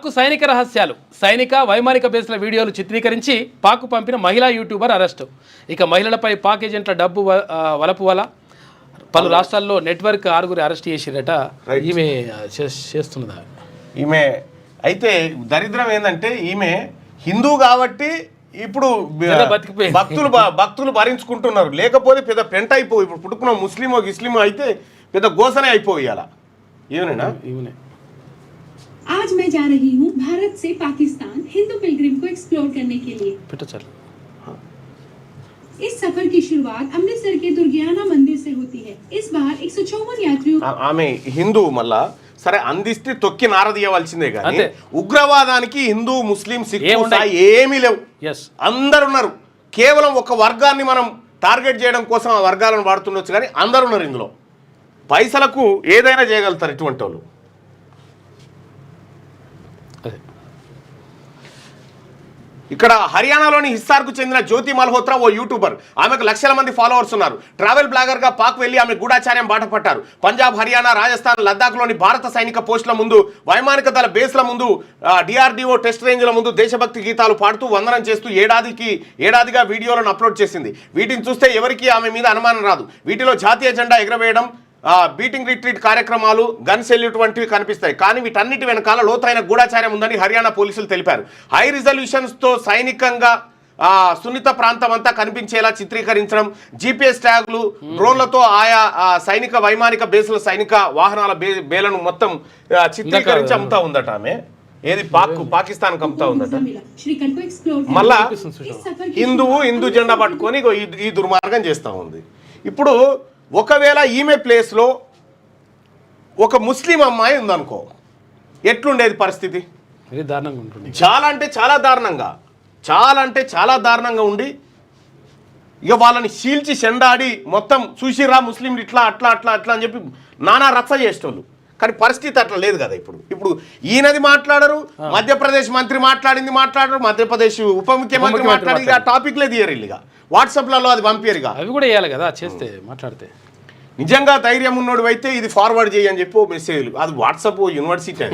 పాక్ సైనిక రహస్యాలు సైనిక వైమానిక బేస్ల వీడియోలు చిత్రీకరించి పాక్ పంపిన మహిళా యూట్యూబర్ అరెస్టు. ఇక మహిళలపై పాక్ ఏజెంట్ల డబ్బు వలపు వల పలు రాష్ట్రాల్లో నెట్వర్క్ 6 అరెస్ట్ చేసిరట. ఈమె చేస్తున్నదా? ఈమె అయితే దరిద్రం ఏంటంటే ఈమె హిందూ కాబట్టి ఇప్పుడు భక్తులు భరించుకుంటున్నారు. లేకపోతే పెద్ద పెంట అయిపోయి ఇప్పుడు పుట్టుకున్న ముస్లిమో గిస్లిమో అయితే పెద్ద గోసనే అయిపోయి అలా. ఈవెనేనా? ఈవెనే. आज मैं जा रही हूँ भारत से पाकिस्तान हिंदू पिलग्रिम को एक्सप्लोर करने के लिए। इस सफर की शुरुआत अमृतसर के दुर्गियाना मंदिर से होती है। इस बार 154 यात्रियों ఆమె హిందూ మళ్ళా సరే అందిస్తే తొక్కి నారదీయవలసిందే కానీ ఉగ్రవాదానికి హిందూ ముస్లిం సిక్కు ఏమీ లేవు. అందరు ఉన్నారు. కేవలం ఒక వర్గాన్ని మనం టార్గెట్ చేయడం కోసం ఆ వర్గాలను వాడుతుండొచ్చు కానీ అందరు ఉన్నారు ఇందులో. పైసలకు ఏదైనా చేయగలుగుతారు ఇటువంటి వాళ్ళు. ఇక్కడ హర్యానాలోని హిస్సార్కు చెందిన జ్యోతి మల్హోత్రా ఓ యూట్యూబర్. ఆమెకు లక్షల మంది ఫాలోవర్స్ ఉన్నారు. ట్రావెల్ బ్లాగర్గా పాక్ వెళ్లి ఆమె గూఢాచార్యం బాట పట్టారు. పంజాబ్, హర్యానా, రాజస్థాన్, లద్దాఖ్లోని భారత సైనిక పోస్టుల ముందు, వైమానిక దళ బేస్ల ముందు, డిఆర్డీఓ టెస్ట్ రేంజ్ల ముందు దేశభక్తి గీతాలు పాడుతూ వందనం చేస్తూ ఏడాదిగా వీడియోలను అప్లోడ్ చేసింది. వీటిని చూస్తే ఎవరికి ఆమె మీద అనుమానం రాదు. వీటిలో జాతీయ జెండా ఎగరవేయడం, బీటింగ్ రిట్రీట్ కార్యక్రమాలు, గన్ సెల్యూట్ వంటివి కనిపిస్తాయి. కానీ వీటన్నిటి వెనకాల లోతైన గూఢాచార్యం ఉందని హర్యానా పోలీసులు తెలిపారు. హై రిజల్యూషన్స్తో సైనికంగా సున్నిత ప్రాంతం అంతా కనిపించేలా చిత్రీకరించడం, జీపీఎస్ ట్యాగులు, డ్రోన్లతో ఆయా సైనిక వైమానిక బేస్ల సైనిక వాహనాల బేలను మొత్తం చిత్రీకరించి అమ్ముతా ఉందట ఆమె. ఏది పాకిస్తాన్ అమ్ముతా ఉందట. మళ్ళా హిందూ జెండా పట్టుకొని ఈ దుర్మార్గం చేస్తూ ఉంది. ఇప్పుడు ఒకవేళ ఈమె ప్లేస్లో ఒక ముస్లిం అమ్మాయి ఉందనుకో, ఎట్లుండేది పరిస్థితి? దారుణంగా ఉంటుంది. చాలా అంటే చాలా దారుణంగా ఉండి ఇక వాళ్ళని చీల్చి చెండాడి మొత్తం చూసిరా ముస్లింలు ఇట్లా అట్లా అని చెప్పి నానా రచ్చ చేసేటోళ్ళు. కానీ పరిస్థితి అట్లా లేదు కదా. ఇప్పుడు ఈయనది మాట్లాడరు, మధ్యప్రదేశ్ మంత్రి మాట్లాడరు, మధ్యప్రదేశ్ ఉప ముఖ్యమంత్రి మాట్లాడి ఆ టాపిక్లే తీయరు. ఇల్లుగా వాట్సాప్లలో అది పంపారుగా. అవి కూడా వేయాలి కదా చేస్తే మాట్లాడితే. నిజంగా ధైర్యం ఉన్నోడు అయితే ఇది ఫార్వర్డ్ చేయని చెప్పి మెసేజ్లు. అది వాట్సాప్ యూనివర్సిటీ